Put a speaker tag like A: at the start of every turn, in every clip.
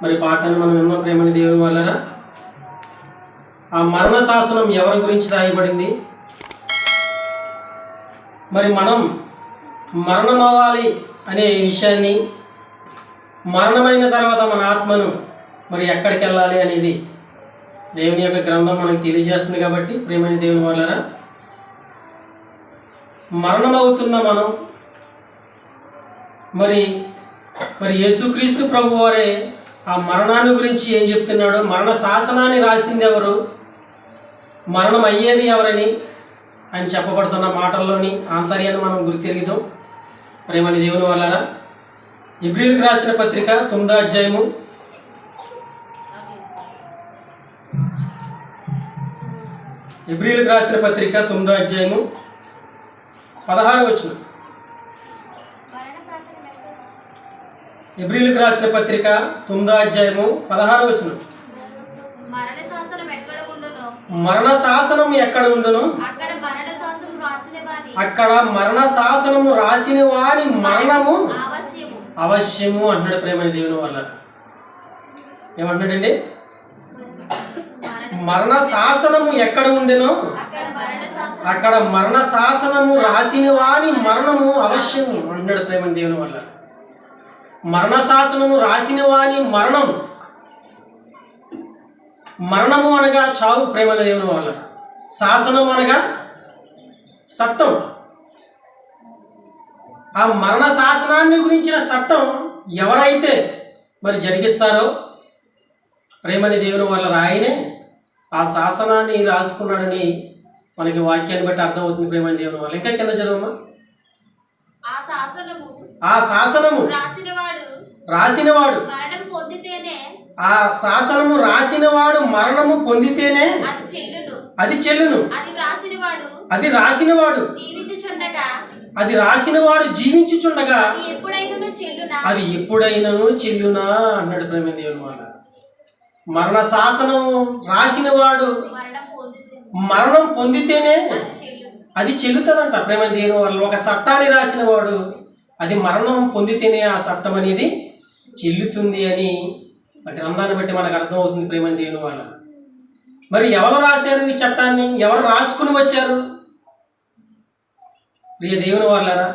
A: మరి పాఠాన్ని మనం విన్నాం ప్రేమని దేవుని వలన. ఆ మరణ శాసనం ఎవరి గురించి రాయబడింది, మరి మనం మరణం అవ్వాలి అనే విషయాన్ని, మరణమైన తర్వాత మన ఆత్మను మరి ఎక్కడికి వెళ్ళాలి అనేది దేవుని యొక్క గ్రంథం మనకు తెలియజేస్తుంది. కాబట్టి ప్రేమైన దేవుని వలన మరణం అవుతున్న మనం మరి యేసుక్రీస్తు ప్రభు వారే ఆ మరణాన్ని గురించి ఏం చెప్తున్నాడు, మరణ శాసనాన్ని రాసింది ఎవరు, మరణం అయ్యేది ఎవరని అని చెప్పబడుతున్న మాటల్లోని ఆంతర్యాన్ని మనం గుర్తెరిగిదాం. ప్రేమని దేవుని వలన హెబ్రీయులకు రాసిన పత్రిక 9వ అధ్యాయము 16వ వచనం. హెబ్రీయులకు రాసిన పత్రిక 9వ అధ్యాయము 16వ వచనం. మరణ శాసనం ఎక్కడ ఉండును, అక్కడ మరణ శాసనము రాసిన వారి మరణము అవశ్యము అంటున్నాడు. ప్రేమని దేవుని వల్ల ఏమంటున్నాడండి, మరణ శాసనము ఎక్కడ ఉండెనో అక్కడ మరణ శాసనము రాసిన వాని మరణము అవశ్యము అంటున్నాడు. ప్రేమని దేవుని వల్ల మరణ శాసనము రాసిన వాని మరణము అనగా చావు. ప్రేమని దేవుని వల్ల శాసనం అనగా చట్టం. ఆ మరణ శాసనాన్ని గురించిన చట్టం ఎవరైతే మరి జరిగిస్తారో ప్రేమని దేవుని వల్ల ఆయనే ఆ శాసనాన్ని రాసుకున్నాడని మనకి వాక్యాన్ని బట్టి అర్థమవుతుంది. ప్రేమని దేవుని వల్ల ఇంకా కింద చదవమ్మా. ఆ శాసనము రాసినవాడు ఆ శాసనము రాసినవాడు మరణము పొందితేనే అది చెల్లును. అది రాసినవాడు జీవించుచుండగా అది ఎప్పుడైనను చెల్లునా అన్నాడు. ప్రేమ దేవుని వల్ల మరణ శాసనము రాసినవాడు మరణం పొందితేనే అది చెల్లుతుందంట. ప్రేమ దేవుని వల్ల ఒక చట్టాన్ని రాసినవాడు అది మరణం పొందితేనే ఆ చట్టం అనేది చెల్లుతుంది అని ఆ గ్రంథాన్ని బట్టి మనకు అర్థమవుతుంది. ప్రేమ దేవుని వల్ల మరి ఎవరు రాశారు ఈ చట్టాన్ని, ఎవరు రాసుకుని వచ్చారు? ప్రియ దేవుని వాళ్ళరా,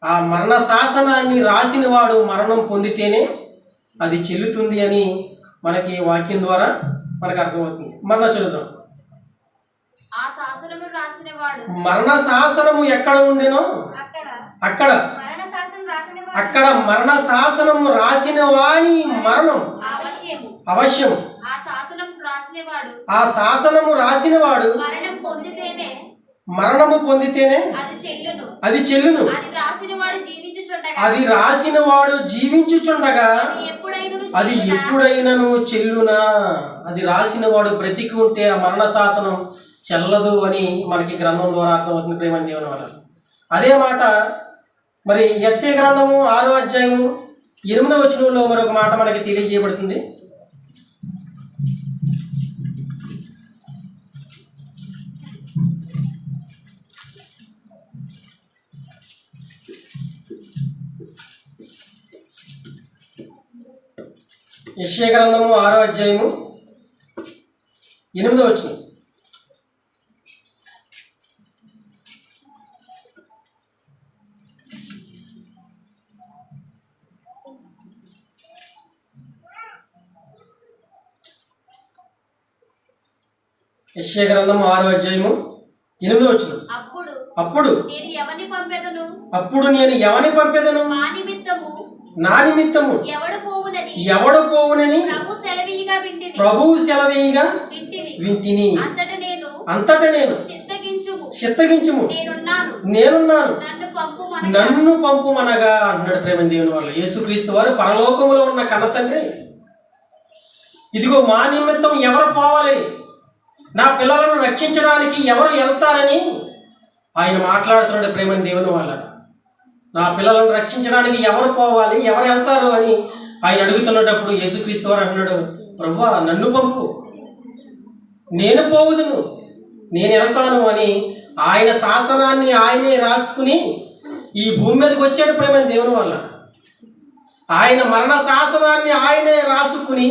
A: ఆ మరణ శాసనాన్ని రాసిన వాడు మరణం పొందితేనే అది చెల్లుతుంది అని మనకి వాక్యం ద్వారా మనకు అర్థమవుతుంది. మరణ చదువుతాం. మరణ శాసనము ఎక్కడ ఉండెనో అక్కడ మరణ శాసనము రాసిన వాని మరణం అవశ్యం. ఆ శాసనము రాసినవాడు మరణము పొందితేనే అది చెల్లును. అది రాసినవాడు జీవించుచుండగా అది ఎప్పుడైనను చెల్లునా. అది రాసినవాడు బ్రతికి ఉంటే ఆ మరణ శాసనం చెల్లదు అని మనకి గ్రంథం ద్వారా అర్థమవుతుంది. ప్రేమ దేవుని వల్ల అదే మాట మరి యెషయా గ్రంథము 6వ అధ్యాయము 8వ వచనంలో మరొక మాట మనకి తెలియజేయబడుతుంది. యెషయా గ్రంథము 6వ అధ్యాయము 8వ వచనం. యెషయా గ్రంథము 6వ అధ్యాయము 8వ వచనం. అప్పుడు నేను ఎవని పంపెదను, నా నిమిత్తము ఎవడు పోవునని ప్రభువు సెలవీయగా వింటిని. అంతట నేను చిత్తగించుము, నేనున్నాను, నన్ను పంపుమనగా అంటున్నాడు. ప్రేమ దేవుని వల్ల యేసుక్రీస్తు వారు పరలోకములో ఉన్న కన్నతండ్రి ఇదిగో మా నిమిత్తం ఎవరు పోవాలని, నా పిల్లలను రక్షించడానికి ఎవరు వెళ్తారని ఆయన మాట్లాడుతున్నాడు. ప్రేమ దేవుని వల్ల నా పిల్లలను రక్షించడానికి ఎవరు పోవాలి, ఎవరు వెళ్తారు అని ఆయన అడుగుతున్నప్పుడు యేసుక్రీస్తు వారు అంటున్నాడు, ప్రభువా నన్ను పంపు, నేను పోవుదును, నేను వెళ్తాను అని ఆయన శాసనాన్ని ఆయనే రాసుకుని ఈ భూమి మీదకి వచ్చాడు. ప్రేమ దేవుని వల్ల ఆయన మరణ శాసనాన్ని ఆయనే రాసుకుని,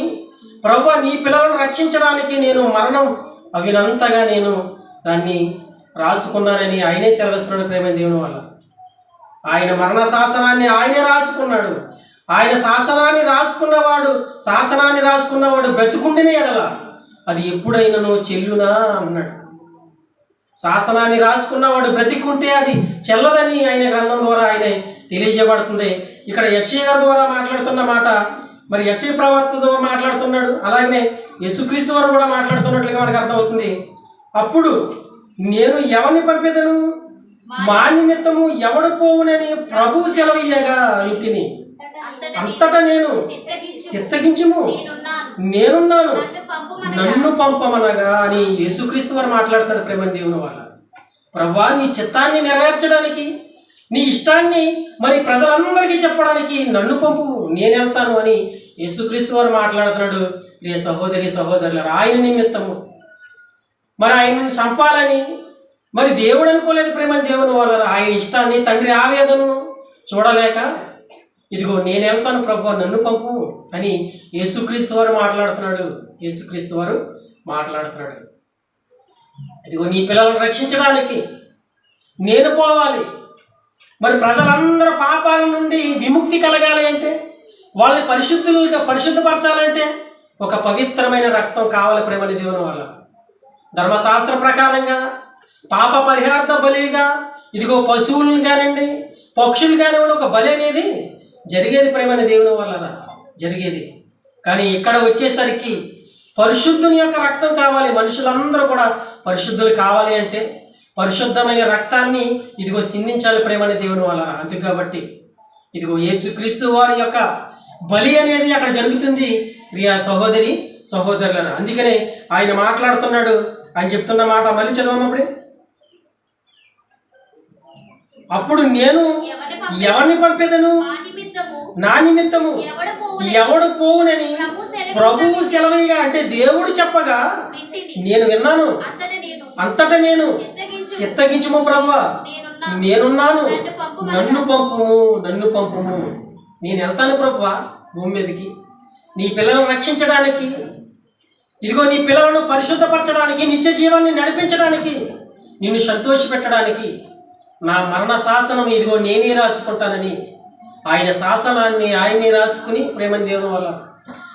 A: ప్రభువా నీ పిల్లలను రక్షించడానికి నేను మరణం అవినంతగా నేను దాన్ని రాసుకున్నానని ఆయనే సెలవిస్తున్నాడు ప్రేమ దేవుని వల్ల. ఆయన మరణ శాసనాన్ని ఆయనే రాసుకున్నాడు. ఆయన శాసనాన్ని రాసుకున్నవాడు బ్రతికుండిన ఎడల అది ఎప్పుడైనాను చెల్లునా అన్నాడు. శాసనాన్ని రాసుకున్నవాడు బ్రతికుంటే అది చెల్లదని ఆయన గ్రంథం ద్వారా ఆయన తెలియజేయబడుతుంది. ఇక్కడ యెషయా గారి ద్వారా మాట్లాడుతున్న మాట మరి యెషయా ప్రవక్తతో మాట్లాడుతున్నాడు, అలాగనే యేసుక్రీస్తు వారు కూడా మాట్లాడుతున్నట్లుగా మనకు అర్థమవుతుంది. అప్పుడు నేను ఎవరిని పంపేదను, మా నిమిత్తము ఎవడు పోవునని ప్రభువు సెలవీయగా ఇంటిని అంతటా నేను చిత్తగించుము, నేనున్నాను, నన్ను పంపమనగా అని యేసుక్రీస్తు వారు మాట్లాడుతాడు ప్రేమ దేవుని వల్ల. ప్రభువా నీ చిత్తాన్ని నెరవేర్చడానికి, నీ ఇష్టాన్ని మరి ప్రజలందరికీ చెప్పడానికి నన్ను పంపు, నేను వెళ్తాను అని యేసుక్రీస్తు వారు మాట్లాడుతున్నాడు. ప్రియ సహోదరి సహోదరులారా, ఆయన నిమిత్తము మరి ఆయనను చంపాలని మరి దేవుడు అనుకోలేదు ప్రేమ దేవుని వల్ల. ఆయన ఇష్టాన్ని, తండ్రి ఆవేదనను చూడలేక ఇదిగో నేను వెళ్తాను ప్రభువా నన్ను పంపు అని యేసుక్రీస్తు వారు మాట్లాడుతున్నాడు. ఇదిగో నీ పిల్లలను రక్షించడానికి నేను పోవాలి. మరి ప్రజలందరూ పాపాల నుండి విముక్తి కలగాలి అంటే, వాళ్ళని పరిశుద్ధపరచాలంటే ఒక పవిత్రమైన రక్తం కావాలి ప్రేమని దేవుని వల్ల. ధర్మశాస్త్ర ప్రకారంగా పాప పరిహార్థ బలిగా ఇదిగో పశువులను కానివ్వండి, పక్షులు కానివ్వండి, ఒక బలి అనేది జరిగేది ప్రేమని దేవుని వల్ల జరిగేది. కానీ ఇక్కడ వచ్చేసరికి పరిశుద్ధుని యొక్క రక్తం కావాలి. మనుషులందరూ కూడా పరిశుద్ధులు కావాలి అంటే పరిశుద్ధమైన రక్తాన్ని ఇదిగో సిందించాలి ప్రేమని దేవుని వల్ల. అందుకు కాబట్టి ఇదిగో యేసుక్రీస్తు వారి యొక్క బలి అనేది అక్కడ జరుగుతుంది ప్రియ సహోదరి సహోదరులను. అందుకనే ఆయన మాట్లాడుతున్నాడు. ఆయన చెప్తున్న మాట మళ్ళీ చదవనప్పుడే, అప్పుడు నేను ఎవరిని పంపేదను, నా నిమిత్తము ఎవడు పోవునని ప్రభువు సెలవయ్యగా అంటే దేవుడు చెప్పగా నేను విన్నాను. అంతటా నేను చిత్తగించుము ప్రభువా నేనున్నాను, నన్ను పంపుము. నేను వెళ్తాను ప్రభువా భూమి మీదకి నీ పిల్లలను రక్షించడానికి, ఇదిగో నీ పిల్లలను పరిశుద్ధపరచడానికి, నిత్య జీవాన్ని నడిపించడానికి, నిన్ను సంతోషపెట్టడానికి నా మరణ శాసనం ఇదిగో నేనే రాసుకుంటానని ఆయన శాసనాన్ని ఆయనే రాసుకుని ప్రేమని దేవుని వల్ల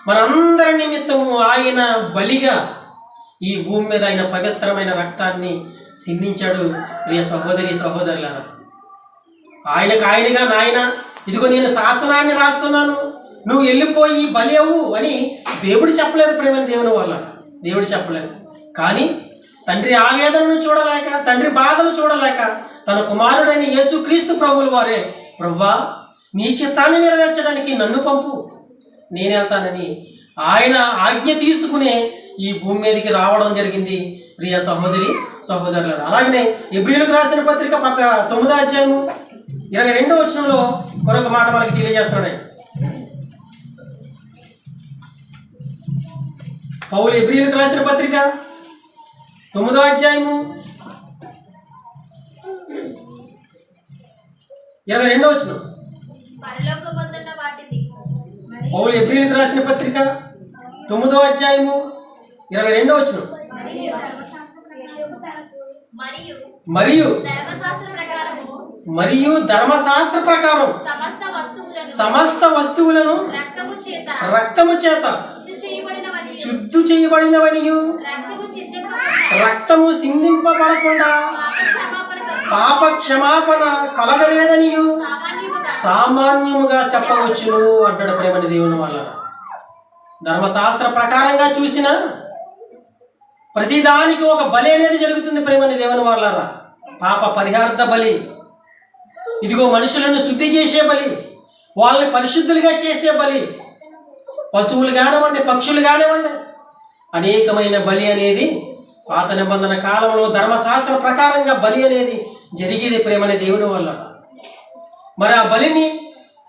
A: మనందరి నిమిత్తము ఆయన బలిగా ఈ భూమి మీద ఆయన పవిత్రమైన రక్తాన్ని సిందించాడు. ప్రియ సహోదరి సహోదరులారా, ఆయనగా నాయన ఇదిగో నేను శాసనాన్ని రాస్తున్నాను, నువ్వు వెళ్ళిపోయి బలి అవ్వు అని దేవుడు చెప్పలేదు ప్రేమని దేవుని వల్ల. దేవుడు చెప్పలేదు. కానీ తండ్రి ఆవేదనను చూడలేక, తండ్రి బాధను చూడలేక తన కుమారుడైన యేసుక్రీస్తు ప్రభువుల వారే ప్రభువా నీ చిత్తాన్ని నెరవేర్చడానికి నన్ను పంపు, నేను వెళ్తానని ఆయన ఆజ్ఞ తీసుకునే ఈ భూమి మీదకి రావడం జరిగింది ప్రియ సహోదరి సహోదరులు. అలాగనే హెబ్రీయులకు రాసిన పత్రిక 9వ అధ్యాయము 22వ వచనంలో మరొక మాట మనకి తెలియజేస్తున్నాడు. పౌలు హెబ్రీయులకు రాసిన పత్రిక 9వ అధ్యాయము 22వ వచనం. పౌలు హెబ్రీయులకు రాసిన పత్రిక 9వ అధ్యాయము 22వ వచనం. మరియు ధర్మశాస్త్ర ప్రకారం సమస్త వస్తువులను రక్తము చేత శుద్ధి చేయబడినవనియు రక్తము సిందింపబడకుండా పాప క్షమాపణ కలగలేదనియు సామాన్యముగా చెప్పవచ్చును అంటాడు ప్రేమని దేవుని వల్ల. ధర్మశాస్త్ర ప్రకారంగా చూసిన ప్రతిదానికి ఒక బలి అనేది జరుగుతుంది ప్రేమని దేవుని వల్ల. పాప పరిహార్థ బలి, ఇదిగో మనుషులను శుద్ధి చేసే బలి, వాళ్ళని పరిశుద్ధులుగా చేసే బలి, పశువులు కానివ్వండి, పక్షులు కానివ్వండి, అనేకమైన బలి అనేది పాత నిబంధన కాలంలో ధర్మశాస్త్ర ప్రకారంగా బలి అనేది జరిగేది ప్రేమని దేవుని వల్ల. మరి ఆ బలిని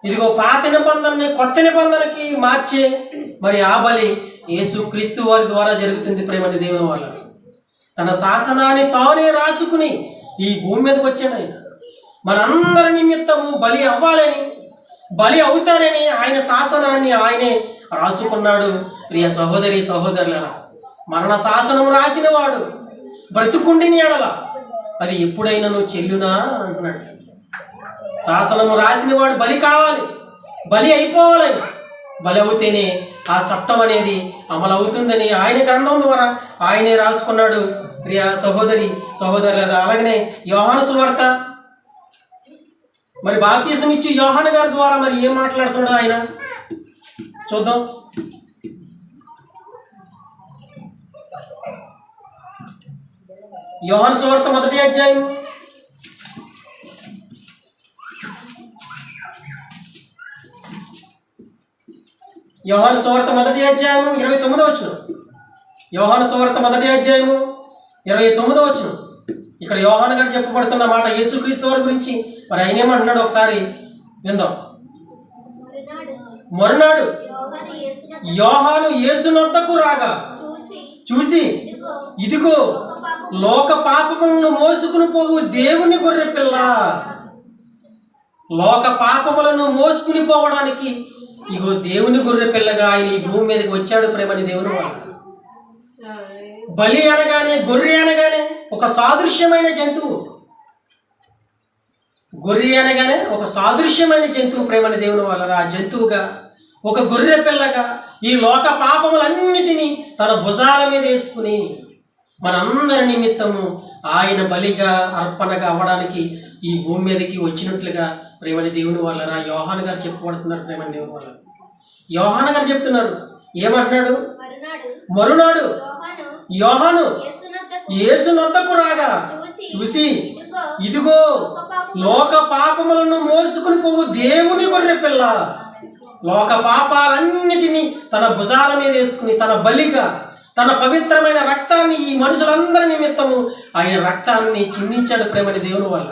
A: ఇదిగో పాత నిబంధనని కొత్త నిబంధనకి మార్చే మరి ఆ బలి యేసుక్రీస్తు వారి ద్వారా జరుగుతుంది ప్రేమని దేవుని వల్ల. తన శాసనాన్ని తానే రాసుకుని ఈ భూమి మీదకి వచ్చాడు. ఆయన మనందరి నిమిత్తము బలి అవ్వాలని బలి అవుతానని ఆయన శాసనాన్ని ఆయనే రాసుకున్నాడు. ప్రియ సహోదరి సహోదరులారా, మరణ శాసనం రాసిన వాడు బ్రతుకుండిని ఎడల అది ఎప్పుడైనా చెల్లునా అంటున్నాడు. శాసనము రాసిన వాడు బలి కావాలి, బలి అయిపోవాలని, బలి అవుతేనే ఆ చట్టం అనేది అమలు అవుతుందని ఆయన గ్రంథం ద్వారా ఆయనే రాసుకున్నాడు. ప్రియ సహోదరి సహోదరులారా, అలాగనే యోహాను సువార్త, మరి బాప్తిసం ఇచ్చి యోహాను గారి ద్వారా మరి ఏం మాట్లాడుతున్నాడు ఆయన చూద్దాం. యోహాను సువార్త 1వ అధ్యాయం 1వ అధ్యాయము 29వ వచనం. యోహాను సువార్త 1వ అధ్యాయము 29వ వచనం. ఇక్కడ యోహాను గారు చెప్పబడుతున్న మాట యేసుక్రీస్తు వారి గురించి. మరి ఆయన ఏమంటున్నాడు ఒకసారి విందాం. మరునాడు యోహాను యేసునొద్దకు రాగా చూసి, ఇదిగో లోక పాపములను మోసుకుని పోవు దేవుని గొర్రె పిల్ల. లోక పాపములను మోసుకుని పోవడానికి ఇగో దేవుని గొర్రె పిల్లగా ఆయన ఈ భూమి మీదకి వచ్చాడు. ప్రేమని దేవుని వాళ్ళు. బలి అనగానే, గొర్రె అనగానే ఒక సాదృశ్యమైన జంతువు. గొర్రె అనగానే ఒక సాదృశ్యమైన జంతువు. ప్రేమని దేవుని వాళ్ళ ఆ జంతువుగా, ఒక గొర్రె పిల్లగా ఈ లోక పాపములన్నిటినీ తన భుజాల మీద వేసుకుని మనందరి నిమిత్తము ఆయన బలిగా అర్పణగా అవ్వడానికి ఈ భూమి మీదకి వచ్చినట్లుగా ప్రేమని దేవుని వాళ్ళరా యోహాను గారు చెప్పబడుతున్నారు. ప్రేమని దేవుని వాళ్ళ యోహాను గారు చెప్తున్నారు. ఏమంటున్నాడు? మరునాడు యోహాను యేసునొద్దకు రాగా చూసి, ఇదిగో లోక పాపములను మోసుకుని పోవు దేవుని గొర్రె పిల్ల. లోక పాపాలన్నిటినీ తన భుజాల మీద వేసుకుని తన బలిగా తన పవిత్రమైన రక్తాన్ని ఈ మనుషులందరి నిమిత్తము ఆయన రక్తాన్ని చిందించాడు. ప్రేమని దేవుని వల్ల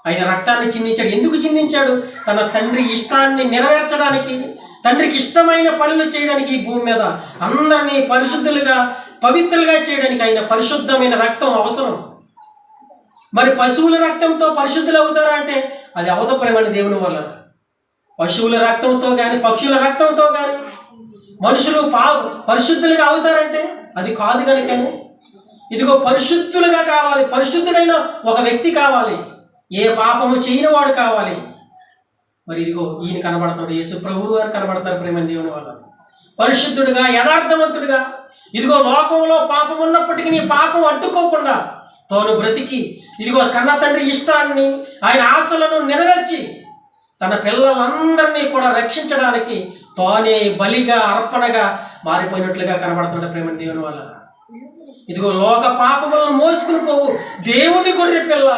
A: ఆయన రక్తాన్ని చిందించాడు. ఎందుకు చిందించాడు? తన తండ్రి ఇష్టాన్ని నెరవేర్చడానికి, తండ్రికి ఇష్టమైన పనులు చేయడానికి, ఈ భూమి మీద అందరినీ పరిశుద్ధులుగా పవిత్రులుగా చేయడానికి ఆయన పరిశుద్ధమైన రక్తం అవసరం. మరి పశువుల రక్తంతో పరిశుద్ధులు అవుతారా అంటే అది అవత. ప్రేమని దేవుని వల్ల పశువుల రక్తంతో కానీ పక్షుల రక్తంతో కానీ మనుషులు పరిశుద్ధులుగా అవుతారంటే అది కాదు. కనుకనే ఇదిగో పరిశుద్ధులుగా కావాలి, పరిశుద్ధుడైన ఒక వ్యక్తి కావాలి, ఏ పాపము చేయని వాడు కావాలి. మరి ఇదిగో ఈయన కనబడతాడు, యేసు ప్రభువు గారు కనబడతారు. ప్రేమ దేవుని వల్ల పరిశుద్ధుడుగా, యథార్థవంతుడుగా, ఇదిగో లోకంలో పాపం ఉన్నప్పటికీ నీ పాపం అడ్డుకోకుండా తాను బ్రతికి ఇదిగో కన్న తండ్రి ఇష్టాన్ని ఆయన ఆశలను నెరవేర్చి తన పిల్లలందరినీ కూడా రక్షించడానికి తానే బలిగా అర్పణగా మారిపోయినట్లుగా కనబడుతున్నాడు. ప్రేమ దేవుని వల్ల ఇదిగో లోక పాపములను మోసుకుని పోవు దేవుని గొర్రె పిల్ల,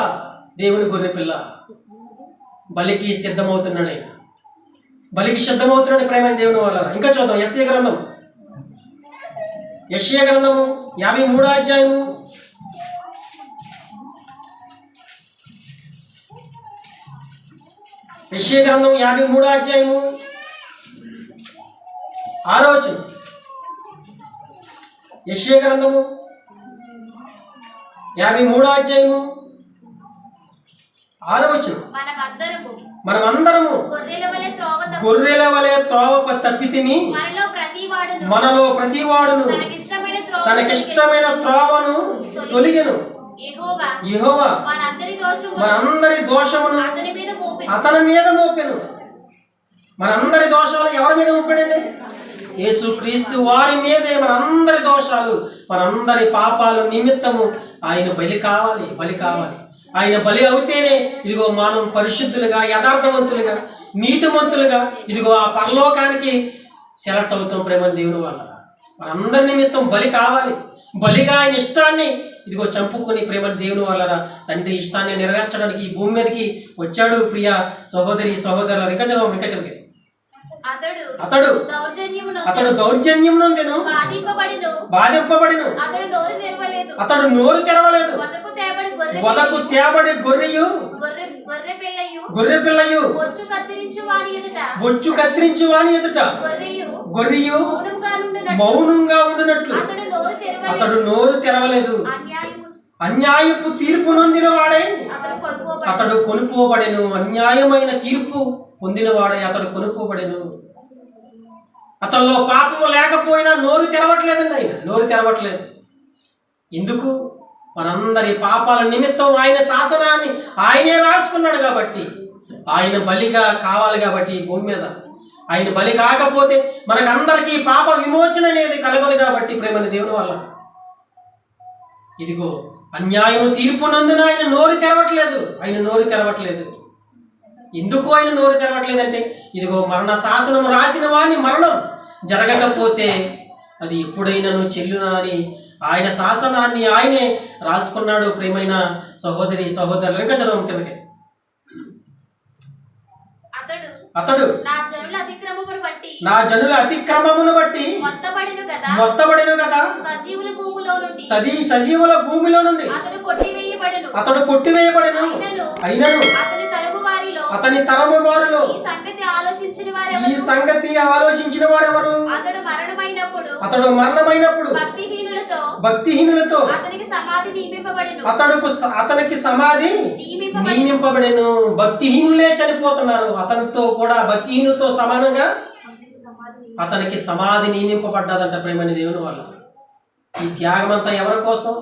A: దేవుని గొర్రె పిల్ల బలికి సిద్ధమవుతున్నాడు. ఆయన బలికి సిద్ధమవుతున్నాడు. ప్రేమ దేవుని వల్ల ఇంకా చూద్దాం. యెషయా గ్రంథము 53వ అధ్యాయము 53వ అధ్యాయము 6వ వచనం. యెషయా గ్రంథము 53వ అధ్యాయము 6వ వచనం. మనమందరము గొర్రెల వలె త్రోవ తప్పితిమి, మనలో ప్రతివాడును తనకిష్టమైన త్రోవను తొలిగెను. యెహోవా మనందరి దోషమును అతని మీద మోపెను. మనందరి దోషాలు ఎవరి మీద మోపాడండి? యేసుక్రీస్తు వారి మీదే మనందరి దోషాలు, మనందరి పాపాలు నిమిత్తము ఆయన బలి కావాలి, బలి కావాలి. ఆయన బలి అవుతేనే ఇదిగో మనం పరిశుద్ధులుగా, యథార్థవంతులుగా, నీతిమంతులుగా ఇదిగో ఆ పరలోకానికి సెలెక్ట్ అవుతాం. ప్రేమ దేవుని వల్ల మనందరి నిమిత్తం బలి కావాలి. బలిగా ఆయన ఇష్టాన్ని ఇదిగో చంపుకొని ప్రేమ దేవుని వల్ల తండ్రి ఇష్టాన్ని నెరవేర్చడానికి ఈ భూమి మీదకి వచ్చాడు. ప్రియ సహోదరి సహోదరులు ఇంకా చదవం. ఇంకా కలిగి అతడు దౌర్జన్యమును బాధింపబడిను, అతడు నోరు తెరవలేదు. వదకు తేబడి గొర్రెయు బొచ్చు కత్తిరించు వాని ఎదుట గొర్రెయు మౌనంగా ఉండునట్లు అతడు నోరు తెరవలేదు. అన్యాయపు తీర్పు నొందిన వాడే అతడు కొనుక్కోబడెను, అన్యాయమైన తీర్పు పొందినవాడై అతడు కొనుక్కోబడెను. అతనిలో పాపము లేకపోయినా నోరు తెరవట్లేదండి. ఆయన నోరు తెరవట్లేదు. ఎందుకు? మనందరి పాపాల నిమిత్తం ఆయన శాసనాన్ని ఆయనే రాసుకున్నాడు కాబట్టి, ఆయన బలిగా కావాలి కాబట్టి భూమి మీద ఆయన బలి కాకపోతే మనకందరికీ పాప విమోచన అనేది కలగదు కాబట్టి ప్రేమని దేవుని వల్ల ఇదిగో అన్యాయము తీర్పునందున ఆయన నోరు తెరవట్లేదు. ఆయన నోరు తెరవట్లేదు. ఎందుకు ఆయన నోరు తెరవట్లేదంటే ఇదిగో మరణ శాసనం రాసిన వాని మరణం జరగకపోతే అది ఎప్పుడైనాను చెల్లునా అని ఆయన శాసనాన్ని ఆయనే రాసుకున్నాడు. ప్రియమైన సహోదరి సహోదరులు, ఇంకా చదవం కిందకి. అతడు నా జనుల అతిక్రమమును బట్టి మొత్తబడిను కదా, సజీవుల భూమిలో నుండి అతడు కొట్టివేయబడెను. అయినను అతని తరము వారిలో ఈ సంగతి ఆలోచించిన వారెవరు? అతడు మరణమైనప్పుడు భక్తిహీనులతో అతనికి సమాధి నియమింపబడెను. భక్తిహీనులే చనిపోతున్నారు. అతనితో కూడా భక్తిహీనులతో సమానంగా అతనికి సమాధి నియమింపబడ్డదంట. ప్రేమని దేవుని వల్ల ఈ త్యాగం అంతా ఎవరి కోసం,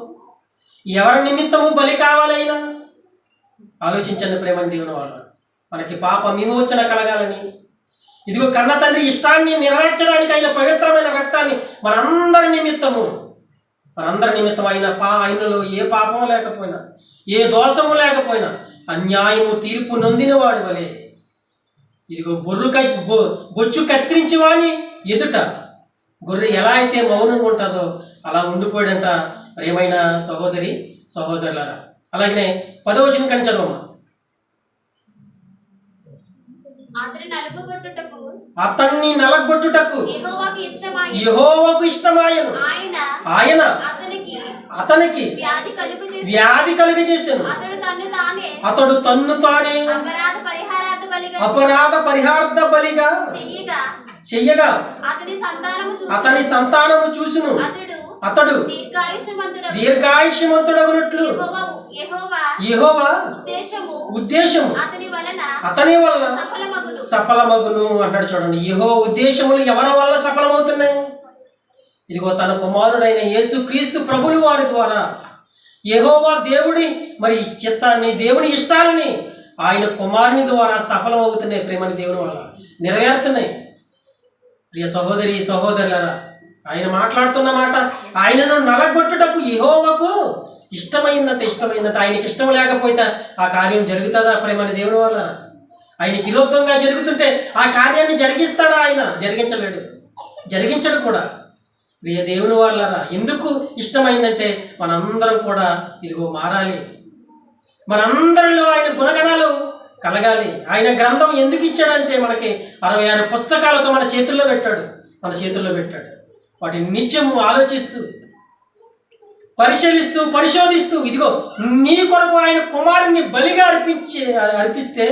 A: ఎవరి నిమిత్తము బలి కావాలైనా ఆలోచించండి. ప్రేమని దేవుని వల్ల మనకి పాప విమోచన కలగాలని, ఇదిగో కన్న తండ్రి ఇష్టాన్ని నెరవేర్చడానికి అయిన పవిత్రమైన రక్తాన్ని మనందరి నిమిత్తం ఆయనలో ఏ పాపము లేకపోయినా, ఏ దోషము లేకపోయినా అన్యాయము తీర్పు నొందిన వాడి వలె ఇదిగో బొచ్చు కత్తిరించి వాని ఎదుట గొర్రె ఎలా అయితే మౌనంగా ఉంటుందో అలా ఉండిపోయాడంట. ప్రియమైన సహోదరి సహోదరులారా, అలాగనే 10వ వచనం కానీ చదవమ్మా. అతన్ని నలగొట్టుటకు యెహోవాకు ఇష్టమాయెను. ఆయన అతనికి వ్యాధి కలుగజేసెను. అతడు తన్ను తానే అపరాధ పరిహారార్థ బలిగా చెయ్యగా అతని సంతానము చూసును. అతడు దీర్ఘాయుష్మంతుడగునట్లు యెహోవా ఉద్దేశము అతని వలన సఫలమగును అన్నాడు. చూడండి, యెహోవా ఉద్దేశములు ఎవరి వల్ల సఫలమవుతున్నాయి? ఇదిగో తన కుమారుడైన యేసుక్రీస్తు ప్రభుల వారి ద్వారా యెహోవా దేవుడి మరి చిత్తాన్ని, దేవుని ఇష్టాలని ఆయన కుమారుని ద్వారా సఫలమవుతున్నాయి. ప్రేమని దేవుని వల్ల నెరవేరుతున్నాయి. ప్రియ సహోదరి సహోదరులారా, ఆయన మాట్లాడుతున్న మాట, ఆయనను నలగొట్టుటకు యెహోవాకు ఇష్టమైందంటే ఆయనకి ఇష్టం లేకపోతే ఆ కార్యం జరుగుతుందా? ప్రేమని దేవుని వల్ల ఆయనకి విరుద్ధంగా జరుగుతుంటే ఆ కార్యాన్ని జరిగిస్తాడా? ఆయన జరిగించడు కూడా. ప్రియ దేవుని వాళ్ళరా, ఎందుకు ఇష్టమైందంటే మనందరం కూడా ఇదిగో మారాలి, మనందరిలో ఆయన గుణగణాలు కలగాలి. ఆయన గ్రంథం ఎందుకు ఇచ్చాడంటే మనకి 66 పుస్తకాలతో మన చేతుల్లో పెట్టాడు. వాటిని నిత్యము ఆలోచిస్తూ, పరిశీలిస్తూ, పరిశోధిస్తూ ఇదిగో నీ కొరకు ఆయన కుమారుని బలిగా అర్పిస్తే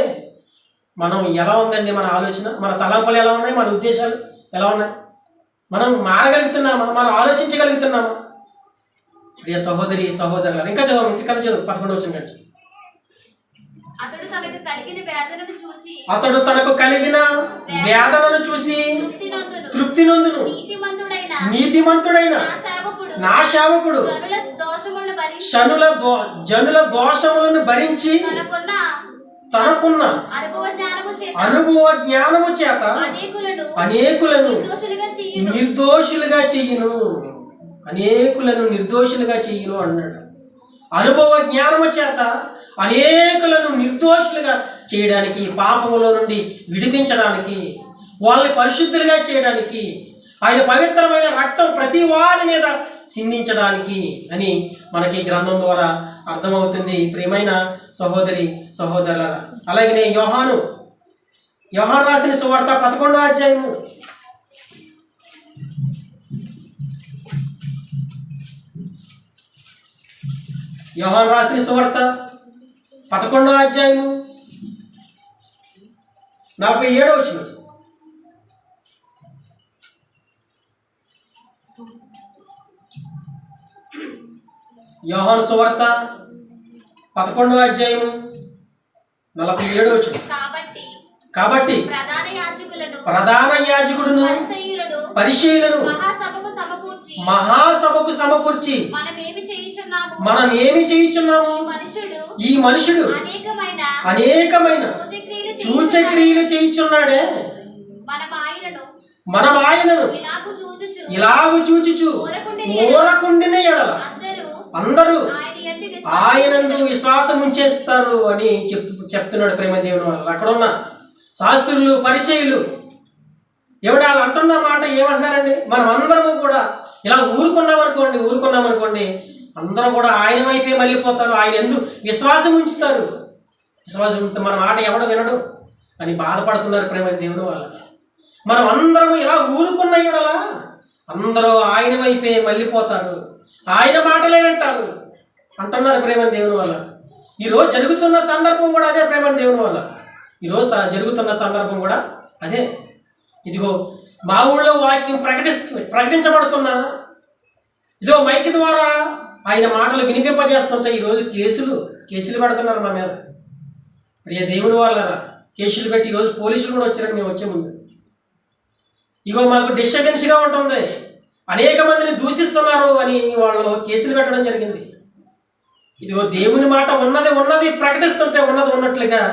A: మనం ఎలా ఉందండి? మన ఆలోచన, మన తలంపులు ఎలా ఉన్నాయి? మన ఉద్దేశాలు ఎలా ఉన్నాయి? మనం మారగలుగుతున్నామా? మనం ఆలోచించగలుగుతున్నామా? ప్రియ సహోదరి సహోదరులు, ఇంకా చదువు 11వ వచనం నుంచి. అతడు తనకు కలిగిన వేదనను చూసి తృప్తి నొందును. నీతిమంతుడైన నా సేవకుడు జనుల దోషములను భరించి తనకున్న అనుభవ జ్ఞానము చేత అనేకులను నిర్దోషులుగా చెయ్యును అన్నాడు. అనుభవ జ్ఞానము చేత అనేకులను నిర్దోషులుగా చేయడానికి, పాపములో నుండి విడిపించడానికి, వాళ్ళని పరిశుద్ధులుగా చేయడానికి, ఆయన పవిత్రమైన రక్తం ప్రతి వారి మీద సిందించడానికి అని మనకి గ్రంథం ద్వారా అర్థమవుతుంది. ప్రియమైన సహోదరి సహోదరులారా, అలాగనే యోహాను రాసిన సువార్త 11వ అధ్యాయము యోహాను రాసిన సువార్త 11వ అధ్యాయము 47వ వచనం. యోహాను సువార్త 11వ అధ్యాయము 47వ వచనం. కాబట్టి ప్రధాన యాజకుడును పరిశీలను మహాసభకు సమకూర్చి మనం ఏమి చేయుచున్నాము, ఈ మనుషుడు అనేకమైన సూచక్రియలు చేయుచున్నాడే, మనం ఆయనను ఇలాగు చూచుచు ఊరకుండిన ఎడల అందరూ ఆయనందు విశ్వాసం ఉంచేస్తారు అని చెప్తున్నాడు ప్రేమ దేవుని వల్ల. అక్కడ ఉన్న శాస్త్రులు పరిచయులు ఎవడు వాళ్ళు అంటున్న మాట ఏమంటున్నారండి, మనం అందరము కూడా ఇలా ఊరుకున్నామనుకోండి అందరూ కూడా ఆయన వైపే మళ్ళీపోతారు, ఆయన ఎందుకు విశ్వాసం ఉంచుతారు, విశ్వాసం ఉంటే మన మాట ఎవడు వినడు అని బాధపడుతున్నారు ప్రేమ దేవుని వల్ల. మనం అందరం ఇలా ఊరుకున్న ఎడల అందరూ ఆయన వైపే మళ్ళీపోతారు, ఆయన మాటలే వింటారు అంటున్నారు ప్రేమ దేవుని వల్ల. ఈరోజు జరుగుతున్న సందర్భం కూడా అదే ప్రేమ దేవుని వల్ల. ఈరోజు జరుగుతున్న సందర్భం కూడా అదే. ఇదిగో మా ఊళ్ళో వాక్యం ప్రకటించబడుతున్నా ఇదో మైక్ ద్వారా ఆయన మాటలు వినిపింపజేస్తుంటే ఈరోజు కేసులు పెడుతున్నారు మా మీద. ప్రియ దేవుని వాళ్ళ కేసులు పెట్టి ఈరోజు పోలీసులు కూడా వచ్చారని మేము వచ్చే ముందు. ఇగో మాకు డిస్టర్బెన్స్గా ఉంటుంది, అనేక మందిని దూషిస్తున్నారు అని వాళ్ళు కేసులు పెట్టడం జరిగింది. ఇదిగో దేవుని మాట ఉన్నది ప్రకటిస్తుంటే ఉన్నట్లుగా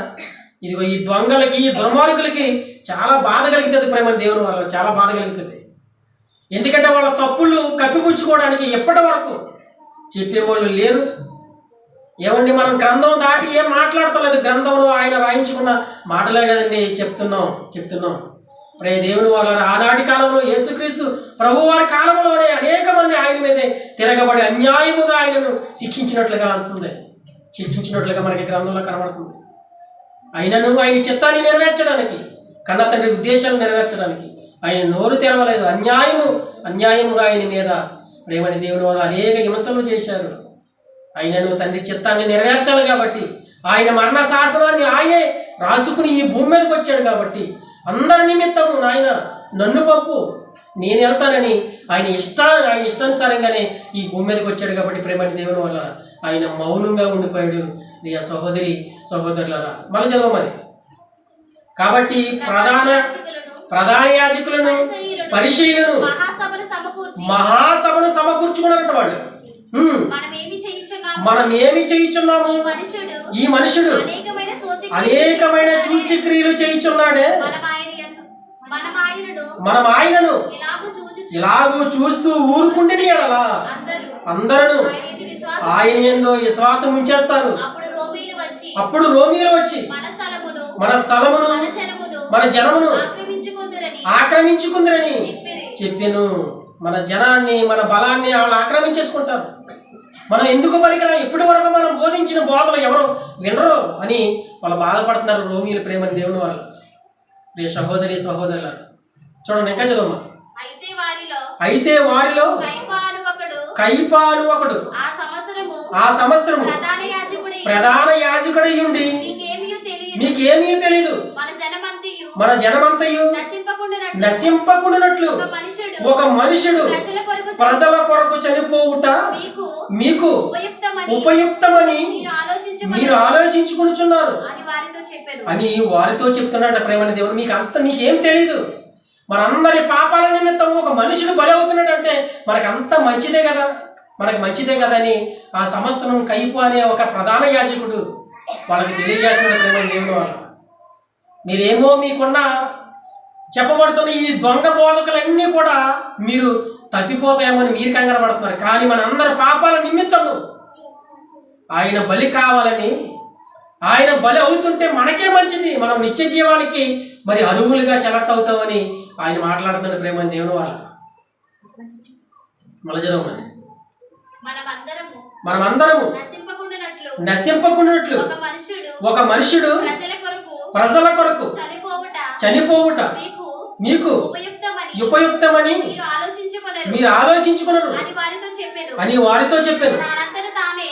A: ఇదిగో ఈ దొంగలకి ఈ దుర్మార్గులకి చాలా బాధ కలుగుతుంది ప్రేమ దేవుని వల్ల, చాలా బాధ కలుగుతుంది. ఎందుకంటే వాళ్ళ తప్పులు కప్పిపుచ్చుకోవడానికి ఎప్పటి వరకు చెప్పేవాళ్ళు లేరు. ఏమండి, మనం గ్రంథం దాటి ఏం మాట్లాడతలేదు, గ్రంథంలో ఆయన రాయించుకున్న మాటలే కదండి చెప్తున్నాం. ప్రే దేవుని వాళ్ళ ఆనాటి కాలంలో యేసుక్రీస్తు ప్రభువారి కాలంలోనే అనేక మంది ఆయన మీదే తిరగబడి అన్యాయముగా ఆయనను శిక్షించినట్లుగా మనకి గ్రంథంలో కనబడుతుంది. ఆయనను ఆయన చిత్తాన్ని నెరవేర్చడానికి, కన్న తండ్రి ఉద్దేశాలు నెరవేర్చడానికి ఆయన నోరు తెరవలేదు. అన్యాయముగా ఆయన మీద ప్రేమని దేవుని వాళ్ళు అనేక హింసలు చేశారు. ఆయనను తండ్రి చిత్తాన్ని నెరవేర్చాలి కాబట్టి ఆయన మరణ శాసనాన్ని ఆయనే రాసుకుని ఈ భూమి మీదకి వచ్చాడు కాబట్టి అందరి నిమిత్తము నాయన నన్ను పంపు, నేను వెళ్తానని ఆయన ఇష్టానుసారంగానే ఈ భూమి మీదకి వచ్చాడు కాబట్టి ప్రేమని దేవుని వల్ల ఆయన మౌనంగా ఉండిపోయాడు. నీ సహోదరులారా మళ్ళీ చదవమని. కాబట్టి ప్రధాన యాజకులను పరిశీలను మహాసభను సమకూర్చుకున్నారట వాళ్ళు. మనం ఏమి చేయుచున్నాము, ఈ మనుషుడు అనేకమైన సూచక్రియలు చేయుచున్నాడే, మనం ఆయనను ఇలాగూ చూస్తూ ఊరుకుండిన ఎడల అందరూ ఆయన ఏందో విశ్వాసం ఉంచేస్తారు. అప్పుడు రోమీలు వచ్చి మన స్థలమును మన జనమును ఆక్రమించుకుందరని చెప్పాను. మన జనాన్ని మన బలాన్ని వాళ్ళు ఆక్రమించేసుకుంటారు. మనం ఎందుకు పనికిరాం, ఇప్పటి వరకు మనం బోధించిన బోధలు ఎవరు వినరు అని వాళ్ళు బాధపడుతున్నారు రోమీల ప్రేమని దేవుని వాళ్ళు. ప్రియ సహోదరుల చూడండి, ఇంకా చదవమ్మా. అయితే వారిలో కైపాను ఒకడు ఆ సంవత్సరము ప్రధాన యాజకుడై ఉండి మీకేమీ తెలీదు, మన జనమంతయు నశింపకుండునట్లు ఒక మనుషుడు ప్రజల కొరకు చనిపోవుట మీకు ఉపయుక్తమని మీరు ఆలోచించుకుంటున్నారు అని వారితో చెప్తున్నాడు ప్రేమని దేవుడు. మీకేం తెలీదు, మనందరి పాపాల నిమిత్తం ఒక మనుషుడు బలి అవుతున్నాడంటే మనకు మంచిదే కదా అని ఆ సంవత్సరం కైపు అనే ఒక ప్రధాన యాజకుడు వాళ్ళకి తెలియజేస్తున్నాడు ప్రేమని దేవుడు. వాళ్ళ మీరేమో మీకున్న చెప్పబడుతున్న ఈ దొంగ బోధకులన్నీ కూడా మీరు తప్పిపోతాయేమని మీరు కంగారు పడుతున్నారు. కానీ మన అందరి పాపాల నిమిత్తము ఆయన బలి కావాలని, ఆయన బలి అవుతుంటే మనకే మంచిది, మనం నిత్య జీవానికి మరి అర్హులుగా సెలెక్ట్ అవుతామని ఆయన మాట్లాడుతున్న ప్రేమ దేవుని వాళ్ళ. మళ్ళీ చదవమని. మనమందరము నశింపకుండునట్లు ఒక మనుషుడు ప్రజల కొరకు చనిపోవుట మీకు ఉపయుక్తమని మీరు ఆలోచించుకున్నారు అని వారితో చెప్పాను.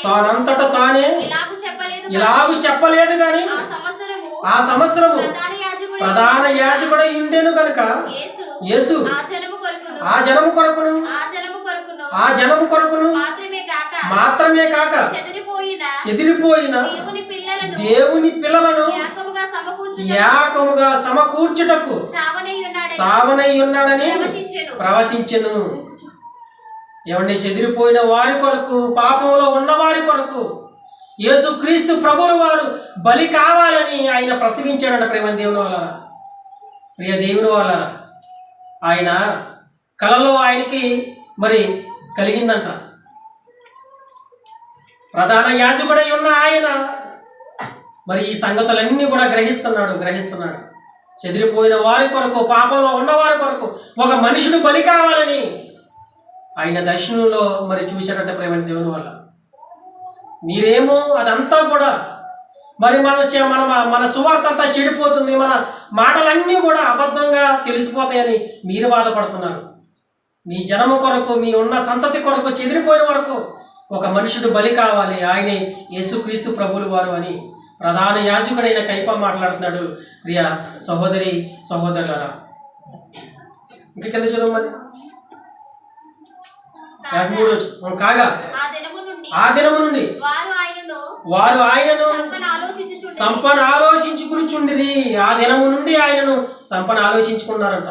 A: తానంతట తానే ఇలాగూ చెప్పలేదు కానీ ఆ సంవత్సరము ప్రధాన యాజకుడై ఉండేను గనుక యేసు ఆ జనము కొరకును మాత్రమే కాక చెదిరిపోయిన దేవుని పిల్లలను ఏకముగా సమకూర్చుటకు సావనై ఉన్నాడని ప్రవచించెను. ఏమండి, చెదిరిపోయిన వారి కొరకు, పాపంలో ఉన్న వారి కొరకు యేసుక్రీస్తు ప్రభువుల వారు బలి కావాలని ఆయన ప్రసవించాడంట. ప్రేమ దేవుని వాళ్ళరా, ప్రియ దేవుని వాళ్ళరా, ఆయన కలలో ఆయనకి మరి కలిగిందంట. ప్రధాన యాజకుడై ఉన్న ఆయన మరి ఈ సంగతులన్నీ కూడా గ్రహిస్తున్నాడు. చెదిరిపోయిన వారి కొరకు, పాపంలో ఉన్న వారి కొరకు ఒక మనుషుడు బలి కావాలని ఆయన దర్శనంలో మరి చూశాడట. ప్రేమ దేవుని వల్ల మీరేమో అదంతా కూడా మరి మన సువార్త అంతా చెడిపోతుంది, మన మాటలన్నీ కూడా అబద్ధంగా తెలిసిపోతాయని మీరు బాధపడుతున్నారు. మీ జనము కొరకు, మీ ఉన్న సంతతి కొరకు, చెదిరిపోయిన వరకు ఒక మనుషుడు బలి కావాలి, ఆయనే యేసుక్రీస్తు ప్రభువుల వారు అని ప్రధాన యాజకుడైన కైఫా మాట్లాడుతున్నాడు. ప్రియ సహోదరి సహోదరులారా, ఇంకా కింద చదువు మరి. కాగా ఆ దినము నుండి వారు ఆయనను సంపన ఆలోచించుకునిచుండిరి. ఆ దినము నుండి ఆయనను సంపన ఆలోచించుకున్నారంట.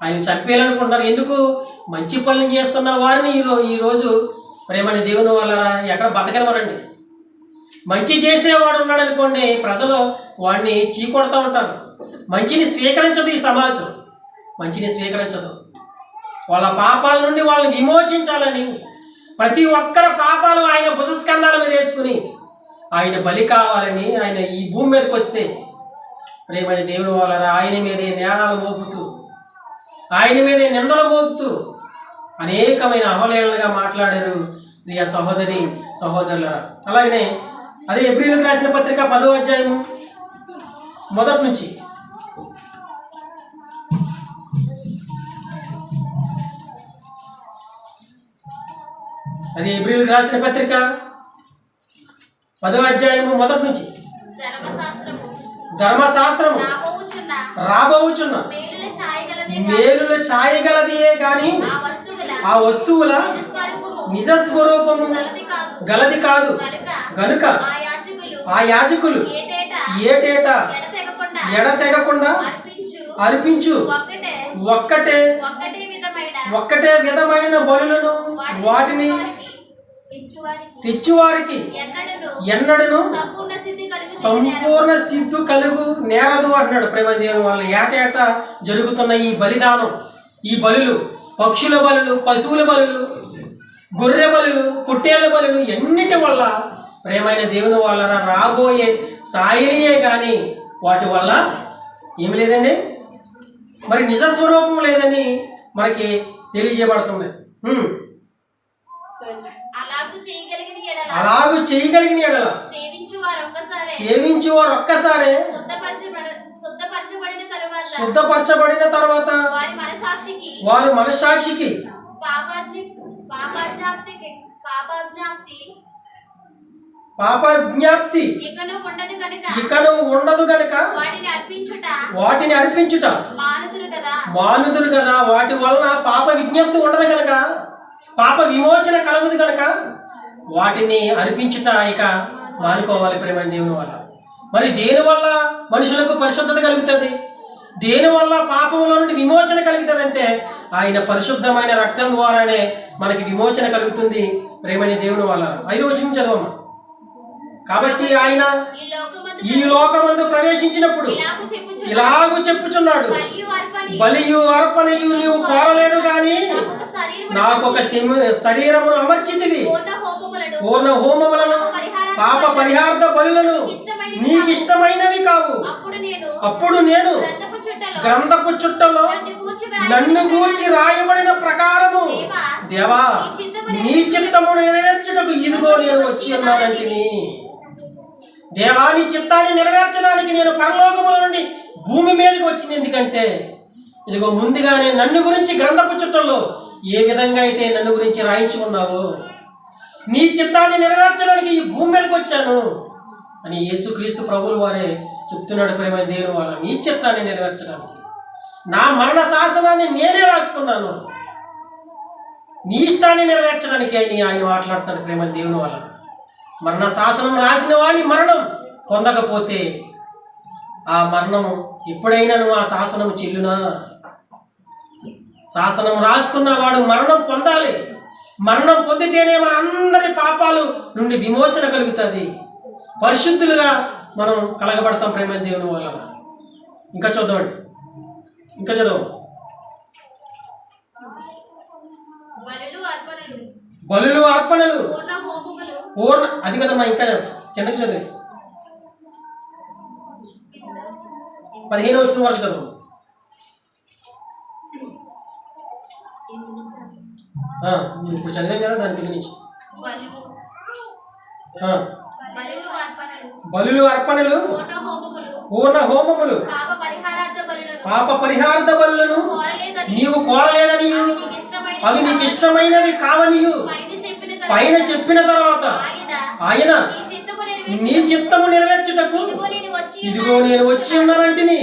A: ఆయన చంపేయాలనుకుంటున్నారు. ఎందుకు? మంచి పనులు చేస్తున్న వారిని ఈరోజు ప్రేమని దేవుని వల్ల ఎక్కడ బతకలవరండి. మంచి చేసేవాడు ఉన్నాడు అనుకోండి, ప్రజలు వాడిని చీకొడతా ఉంటారు. మంచిని స్వీకరించదు ఈ సమాజం, మంచిని స్వీకరించదు. వాళ్ళ పాపాల నుండి వాళ్ళని విమోచించాలని ప్రతి ఒక్కరి పాపాలు ఆయన భుజస్కంధాల మీద వేసుకుని ఆయన బలి కావాలని ఆయన ఈ భూమి మీదకి వస్తే ప్రేమని దేవుని వాళ్ళ ఆయన మీదే నేరాలు మోపుతూ, ఆయన మీదే నిందలు మోపుతూ అనేకమైన అవలేలుగా మాట్లాడారు ప్రియ సహోదరి సహోదరులరా. అలాగనే అదే ఎబ్రీయులకు రాసిన పత్రిక 10వ అధ్యాయము మొదటి నుంచి అది ఎబ్రీయులకు రాసిన పత్రిక 10వ అధ్యాయము మొదటి నుంచి ధర్మశాస్త్రము రాబోచున్న మేలుల ఛాయగలదియే గాని ఆ వస్తువుల నిజ స్వరూపము గలది కాదు గనుక ఆ యాజకులు ఏటేటా ఎడతెగకుండా అర్పించు ఒక్కటే విధమైన బలులను వాటిని తెచ్చువారికి ఎన్నడను సంపూర్ణ సిద్ధి కలుగు నేరదు అంటున్నాడు. ప్రేమ దేవుని వాళ్ళు ఏటేటా జరుగుతున్న ఈ బలిదానం, ఈ బలులు, పక్షుల బలులు, పశువుల బలులు, గొర్రె బలులు, పొట్టేళ్ల బలులు, ఎన్నిటి వల్ల ప్రేమైన దేవుని వాళ్ళ రాబోయే సాయిలియే కానీ వాటి వల్ల ఏమి లేదండి, మరి నిజస్వరూపం లేదని మనకి తెలియజేయబడుతుంది. అలాగూ చేయగలిగిన ఎడల సేవించు వారు ఒక్కసారే శుద్ధపరచబడిన తర్వాత వారు మనసాక్షికి పాపజ్ఞాప్తి ఇకను ఉండదు గనుక వాటిని అర్పించుట మానుదురు కదా. వాటి వలన పాప విజ్ఞప్తి ఉండదు కనుక, పాప విమోచన కలగదు కనుక వాటిని అర్పించుట ఇక మానుకోవాలి. ప్రేమ దేవుని వల్ల మరి దేనివల్ల మనుషులకు పరిశుద్ధత కలుగుతుంది, దేనివల్ల పాపంలో నుండి విమోచన కలుగుతుందంటే ఆయన పరిశుద్ధమైన రక్తం ద్వారానే మనకి విమోచన కలుగుతుంది. ప్రేమని దేవుని వల్ల 5వ వచనం చదవమ్మా. కాబట్టి ఆయన ఈ లోకమందు ప్రవేశించినప్పుడు ఇలాగూ చెప్పుచున్నాడు, బలియు అర్పణయు నీవు కోరలేదు గాని నాకు ఒక శరీరమును అమర్చితివి, పూర్ణ హోమములను పాప పరిహార్థ బలులను నీకు ఇష్టమైనవి కావు. అప్పుడు నేను గ్రంథపు చుట్టలో నన్ను గూర్చి రాయబడిన ప్రకారము దేవా నీ చిత్తము నెరవేర్చుటకు ఇదిగో నేను వచ్చి ఉన్నానంటిని. దేవా నీ చిత్తాన్ని నెరవేర్చడానికి నేను పరలోకముల నుండి భూమి మీదకి వచ్చింది. ఎందుకంటే ఇదిగో ముందుగానే నన్ను గురించి గ్రంథపు చుట్టల్లో ఏ విధంగా అయితే నన్ను గురించి రాయించుకున్నావో నీ చిత్తాన్ని నెరవేర్చడానికి ఈ భూమి మీదకి వచ్చాను అని యేసుక్రీస్తు ప్రభువుల వారే చెప్తున్నాడు. ప్రేమ దేవుని వాళ్ళ నీ చిత్తాన్ని నెరవేర్చడానికి నా మరణ శాసనాన్ని నేనే రాసుకున్నాను, నీ ఇష్టాన్ని నెరవేర్చడానికి అని ఆయన మాట్లాడుతాడు. ప్రేమ దేవుని వాళ్ళ మరణ శాసనం రాసిన వాడి మరణం పొందకపోతే ఆ మరణం ఎప్పుడైనాను ఆ శాసనం చెల్లునా? శాసనం రాసుకున్న వాడు మరణం పొందాలి. మరణం పొందితేనే మన అందరి పాపాలు నుండి విమోచన కలుగుతుంది. పరిశుద్ధులుగా మనం కలగబడతాం ప్రేమ దేవుని వల్ల. ఇంకా చూద్దామండి, ఇంకా చదవం. బలులు అర్పణలు పూర్ణ, అది కదమ్మా. ఇంకా కిందకి చదివి 15వ వచనం వరకు చదువు. ఇప్పుడు చదివాం కదా దాని కింద నుంచి. బలులు అర్పణలు పూర్ణ హోమములు పాప పరిహారార్థ బలులను నీవు కోరలేదని అవి నీకు ఇష్టమైనవి కావనియు పైన చెప్పిన తర్వాత ఆయన నీ చిత్తము నెరవేర్చుటకు ఇదిగో నేను వచ్చి ఉన్నానంటిని.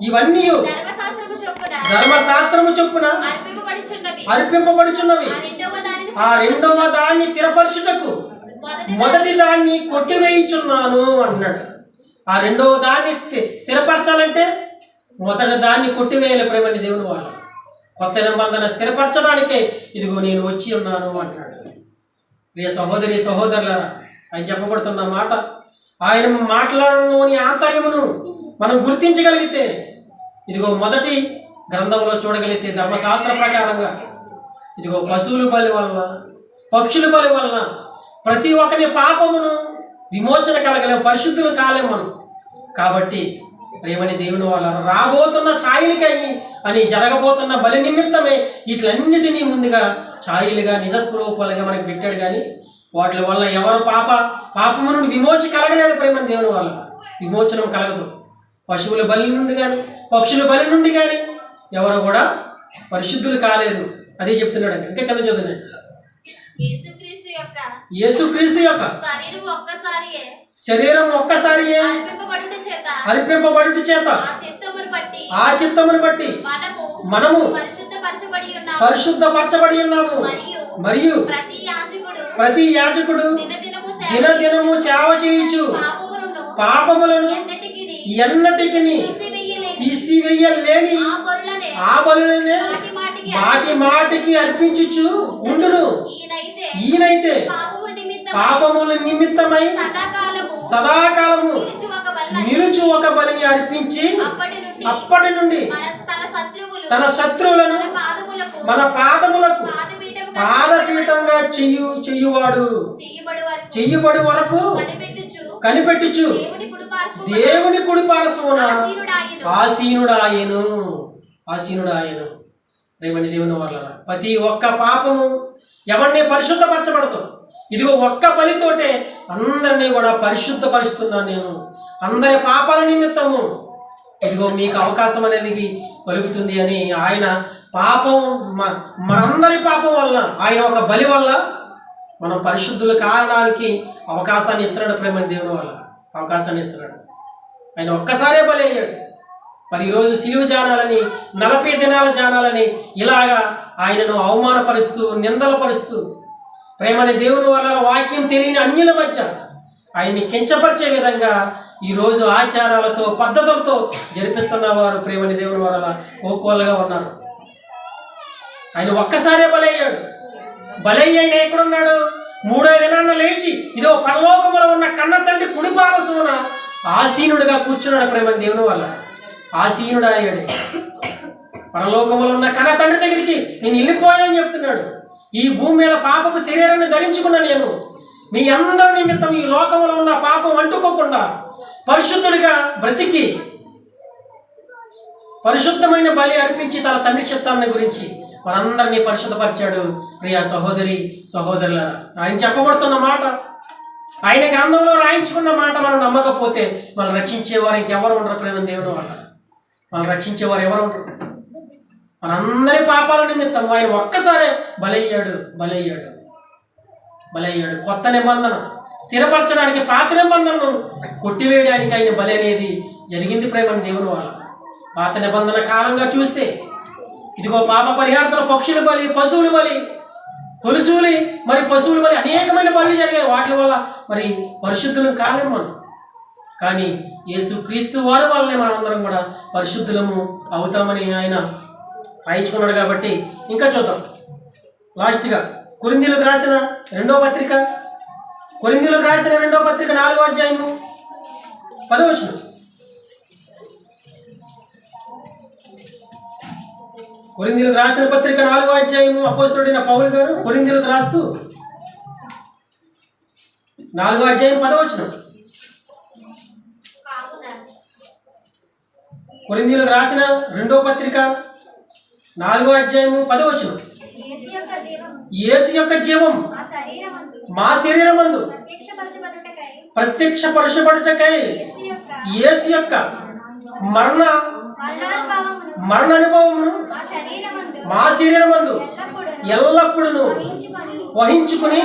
A: ఇవన్నీ ధర్మశాస్త్రము చొప్పున అర్పింపబడుచున్నవి. ఆ రెండవ దాన్ని స్థిరపరచుటకు మొదటి దాన్ని కొట్టివేయుచున్నాను అన్నాడు. ఆ రెండవ దాన్ని స్థిరపరచాలంటే మొదటి దాన్ని కొట్టివేయాలి ప్రేమని దేవుని వాళ్ళు. కొత్త నిబంధన స్థిరపరచడానికే ఇదిగో నేను వచ్చి ఉన్నాను అంటాడు. ప్రియ సహోదరి సహోదరులారా, ఆయన చెప్పబడుతున్న మాట, ఆయన మాట్లాడలోని ఆంతర్యమును మనం గుర్తించగలిగితే, ఇదిగో మొదటి గ్రంథంలో చూడగలిగితే ధర్మశాస్త్ర ప్రకారంగా ఇదిగో పశువుల బలి వలన పక్షుల బలి వలన ప్రతి ఒక్కరి పాపమును విమోచన కలగలేము, పరిశుద్ధులు కాలేము మనం. కాబట్టి ప్రేమని దేవుని వాళ్ళ రాబోతున్న ఛాయలకై అని జరగబోతున్న బలి నిమిత్తమే వీటిలన్నిటినీ ముందుగా ఛాయలుగా నిజస్వరూపాలుగా మనకి పెట్టాడు. కానీ వాటి వల్ల ఎవరు పాపము నుండి విమోచన కలగలేదు ప్రేమని దేవుని వాళ్ళ. విమోచనం కలగదు. పశువుల బలి నుండి కానీ పక్షుల బలి నుండి కానీ ఎవరు కూడా పరిశుద్ధులు కాలేదు. అదే చెప్తున్నాడు. ఇంకా కింద చదువున్నాడు. యేసుక్రీస్తు యొక్క శరీరం ఒక్కసారియే అర్పింపబడుట చేత ఆ చిత్తమును బట్టి మనము పరిశుద్ధపరచబడి ఉన్నాము. మరియు ప్రతి యాజకుడు దినదినము సేవ చేయుచు పాపములను ఎన్నటికి తీసివేయలేని ఆ బలులనే మాటి మాటికి అర్పించుచు ఉండును. ఈయనైతే పాపముల నిమిత్తమై సదాకాలము నిలుచు ఒక బలిని అర్పించి అప్పటి నుండి తన శత్రువులను మన పాదములకు పాదపీఠంగా చెయ్యువాడు చెయ్యబడి వరకు కనిపెట్టుచు దేవుని కుడి పార్శ్వమున ఆసీనుడాయను. రేవని దేవుని వల్ల ప్రతి ఒక్క పాపము ఎవరిని పరిశుద్ధపరచబడతాం. ఇదిగో ఒక్క బలితోటే అందరినీ కూడా పరిశుద్ధపరుస్తున్నాను నేను. అందరి పాపాల నిమిత్తము ఇదిగో మీకు అవకాశం అనేది కలుగుతుంది అని ఆయన పాపం మనందరి పాపం వలన ఆయన ఒక బలి వల్ల మనం పరిశుద్ధుల కారణానికి అవకాశాన్ని ఇస్తున్నాడు. ప్రేమని దేవుని వల్ల అవకాశాన్ని ఇస్తున్నాడు. ఆయన ఒక్కసారే బలి అయ్యాడు. మరి ఈరోజు సిలువ జానాలని 40 దినాల జానాలని ఇలాగా ఆయనను అవమానపరుస్తూ నిందలపరుస్తూ ప్రేమని దేవుని వల్ల వాక్యం తెలియని అన్యుల మధ్య ఆయన్ని కించపరిచే విధంగా ఈరోజు ఆచారాలతో పద్ధతులతో జరిపిస్తున్న వారు ప్రేమని దేవుని వల్ల కోకోలుగా ఉన్నారు. ఆయన ఒక్కసారే బలయ్యాడు. బలయ్యాయన ఎక్కడున్నాడు? 3వ దినాన్న లేచి ఇదో పరలోకములో ఉన్న కన్న తండ్రి కుడి పార్శ్వమున ఆసీనుడిగా కూర్చున్నాడు. ప్రేమని దేవుని వల్ల ఆసీనుడు అయ్యాడు. పరలోకములో ఉన్న కన్న తండ్రి దగ్గరికి నేను వెళ్ళిపోయానని చెప్తున్నాడు. ఈ భూమి మీద పాపపు శరీరాన్ని ధరించుకున్న నేను మీ అందరి నిమిత్తం ఈ లోకంలో ఉన్న పాపం అంటుకోకుండా పరిశుద్ధుడిగా బ్రతికి పరిశుద్ధమైన బలి అర్పించి తన తండ్రి చిత్తాన్ని గురించి మనందరినీ పరిశుద్ధపరిచాడు. ప్రియ సహోదరి సహోదరులారా, ఆయన చెప్పబడుతున్న మాట, ఆయన గ్రంథంలో రాయించుకున్న మాట మనం నమ్మకపోతే మనం రక్షించేవారు ఇంకెవరు ఉండరు. ప్రేమ దేవుని వల్ల మనం రక్షించేవారు ఎవరు ఉండరు. మనందరి పాపాల నిమిత్తం ఆయన ఒక్కసారే బలయ్యాడు. కొత్త నిబంధన స్థిరపరచడానికి పాత నిబంధనను కొట్టివేయడానికి ఆయన బలి అనేది జరిగింది. ప్రేమని దేవుని వల్ల పాత నిబంధన కాలంగా చూస్తే ఇదిగో పాప పరిహార్థుల పక్షుల బలి, పశువుల బలి, తొలుసూలి మరి పశువుల బలి అనేకమైన బలి జరిగాయి. వాటి వల్ల మరి పరిశుద్ధులను కాలేము మనం. కానీ యేసుక్రీస్తు వారి వల్లనే మనందరం కూడా పరిశుద్ధులము అవుతామని ఆయన రాయించుకున్నాడు. కాబట్టి ఇంకా చూద్దాం. లాస్ట్గా కొరింథీయులకు రాసిన రెండో పత్రిక 4వ అధ్యాయము 10వ వచనం. కొరింథీయులకు రాసిన పత్రిక 4వ అధ్యాయము అపోస్తలుడైన పౌలు గారు కొరింథీయులకు రాస్తూ 4వ అధ్యాయం 10వ వచనం. కొరింథీయులకు రాసిన రెండో పత్రిక 4వ అధ్యాయము 10వ వచనం. యేసు యొక్క జీవం మా శరీరమందు ప్రత్యక్షపరచబడుటకై యేసు యొక్క మరణ అనుభవమును మా శరీరమందు ఎల్లప్పుడూ వహించుకుని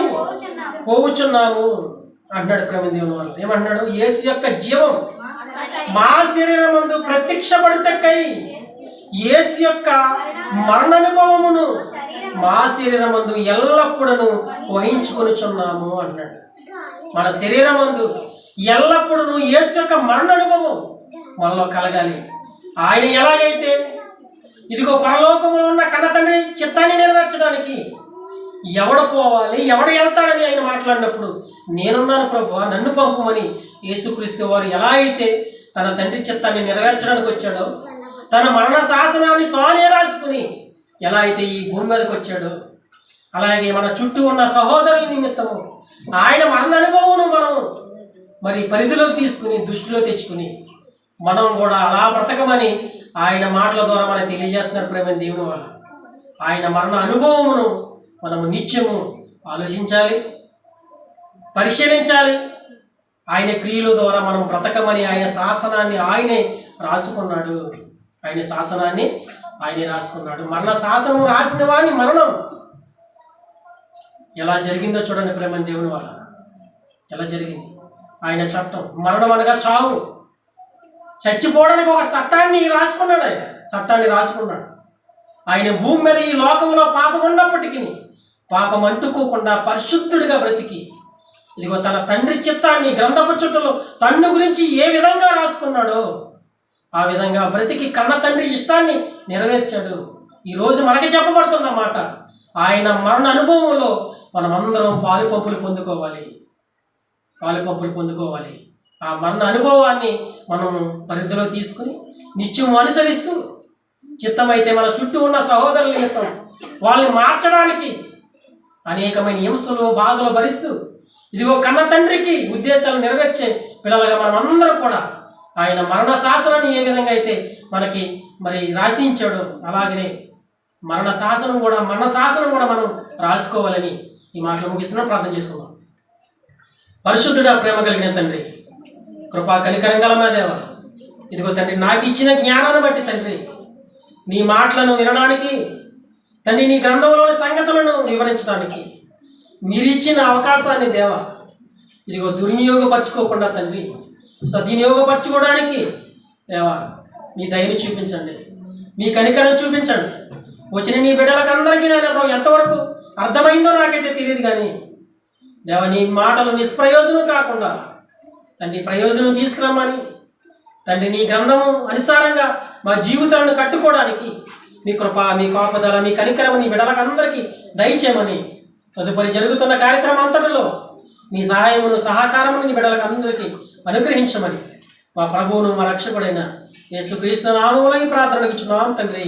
A: పోవుచున్నాము అంటున్నాడు. ప్రేమ దేవుని వల్ల ఏమంటున్నాడు? యేసు యొక్క జీవం మా శరీరమందు ప్రత్యక్షపడుటకై యేసు యొక్క మరణ అనుభవమును మా శరీరమందు ఎల్లప్పుడూ వహించుకొనుచున్నాము అన్నాడు. మన శరీరమందు ఎల్లప్పుడూ యేసు యొక్క మరణ అనుభవం మనలో కలగాలి. ఆయన ఎలాగైతే ఇదిగో పరలోకములో ఉన్న కన్న తండ్రి చిత్తాన్ని నెరవేర్చడానికి ఎవడు పోవాలి, ఎవడు వెళ్తాడని ఆయన మాట్లాడినప్పుడు నేనున్నాను ప్రభువా, నన్ను పంపమని యేసుక్రీస్తు వారు ఎలా అయితే తన తండ్రి చిత్తాన్ని నెరవేర్చడానికి వచ్చాడో, తన మరణ శాసనాన్ని తానే రాసుకుని ఎలా అయితే ఈ భూమి మీదకి వచ్చాడో, అలాగే మన చుట్టూ ఉన్న సహోదరుల నిమిత్తము ఆయన మరణ అనుభవం మనం మరి పరిధిలో తీసుకుని దృష్టిలో తెచ్చుకుని మనం కూడా అలా బ్రతకమని ఆయన మాటల ద్వారా మనకు తెలియజేస్తున్నారు. ప్రేమ దేవుని వల్ల ఆయన మరణ అనుభవమును మనము నిత్యము ఆలోచించాలి, పరిశీలించాలి. ఆయన క్రియల ద్వారా మనం బ్రతకమని ఆయన శాసనాన్ని ఆయనే రాసుకున్నాడు. ఆయన శాసనాన్ని ఆయనే రాసుకున్నాడు. మరణ శాసనం రాసిన వాని మరణం ఎలా జరిగిందో చూడండి. ప్రేమ దేవుని వల్ల ఎలా జరిగింది. ఆయన చట్టం మరణం అనగా చావు, చచ్చిపోవడానికి ఒక చట్టాన్ని రాసుకున్నాడు. ఆయన చట్టాన్ని రాసుకున్నాడు. ఆయన భూమి మీద ఈ లోకంలో పాపం ఉన్నప్పటికీ పాపం అంటుకోకుండా పరిశుద్ధుడిగా బ్రతికి ఇదిగో తన తండ్రి చిత్తాన్ని గ్రంథపు చుట్టలో తన్ను గురించి ఏ విధంగా రాసుకున్నాడో ఆ విధంగా బ్రతికి కన్న తండ్రి ఇష్టాన్ని నెరవేర్చాడు. ఈరోజు మనకి చెప్పబడుతున్న మాట, ఆయన మరణ అనుభవంలో మనమందరం పాలుపంపులు పొందుకోవాలి. ఆ మరణ అనుభవాన్ని మనం పరిధిలో తీసుకుని నిత్యం అనుసరిస్తూ చిత్తమైతే మన చుట్టూ ఉన్న సహోదరుల నిమిత్తం వాళ్ళని మార్చడానికి అనేకమైన హింసలు బాధలు భరిస్తూ ఇదిగో కన్న తండ్రికి ఉద్దేశాలు నెరవేర్చే పిల్లలుగా మనం అందరం కూడా ఆయన మరణ శాసనాన్ని ఏ విధంగా అయితే మనకి మరి రాసించాడో అలాగనే మరణ శాసనం కూడా మనం రాసుకోవాలని ఈ మాటలు ముగిస్తున్నాం. ప్రార్థన చేసుకుందాం. పరిశుద్ధుడా, ప్రేమ కలిగిన తండ్రి, కృపా కనికరం గల మా దేవ, ఇదిగో తండ్రి నాకు ఇచ్చిన జ్ఞానాన్ని బట్టి తండ్రి నీ మాటలను వినడానికి తండ్రి నీ గ్రంథంలోని సంగతులను వివరించడానికి మీరిచ్చిన అవకాశాన్ని దేవ ఇదిగో దుర్వినియోగపరచుకోకుండా తండ్రి సద్వినియోగపరచుకోవడానికి దేవా మీ దయని చూపించండి, మీ కనికరం చూపించండి. వచ్చిన నీ బిడ్డలకు అందరికీ నేను ఎంతవరకు అర్థమైందో నాకైతే తెలియదు, కానీ దేవ నీ మాటలు నిష్ప్రయోజనం కాకుండా తండ్రి ప్రయోజనం తీసుకురమ్మని తండ్రి నీ గ్రంథము అనుసారంగా మా జీవితాలను కట్టుకోవడానికి మీ కృప, మీ కాపుదల, మీ కనికరం నీ బిడ్డలకు అందరికీ దయచేయమని తదుపరి జరుగుతున్న కార్యక్రమం అంతటిలో నీ సహాయమును సహకారమును నీ బిడ్డలకు అందరికీ అనుగ్రహించమని మా ప్రభువును మా రక్షకుడైన యేసుక్రీస్తు నామములో ఈ ప్రార్థన ఇచ్చున్నాం తండ్రి.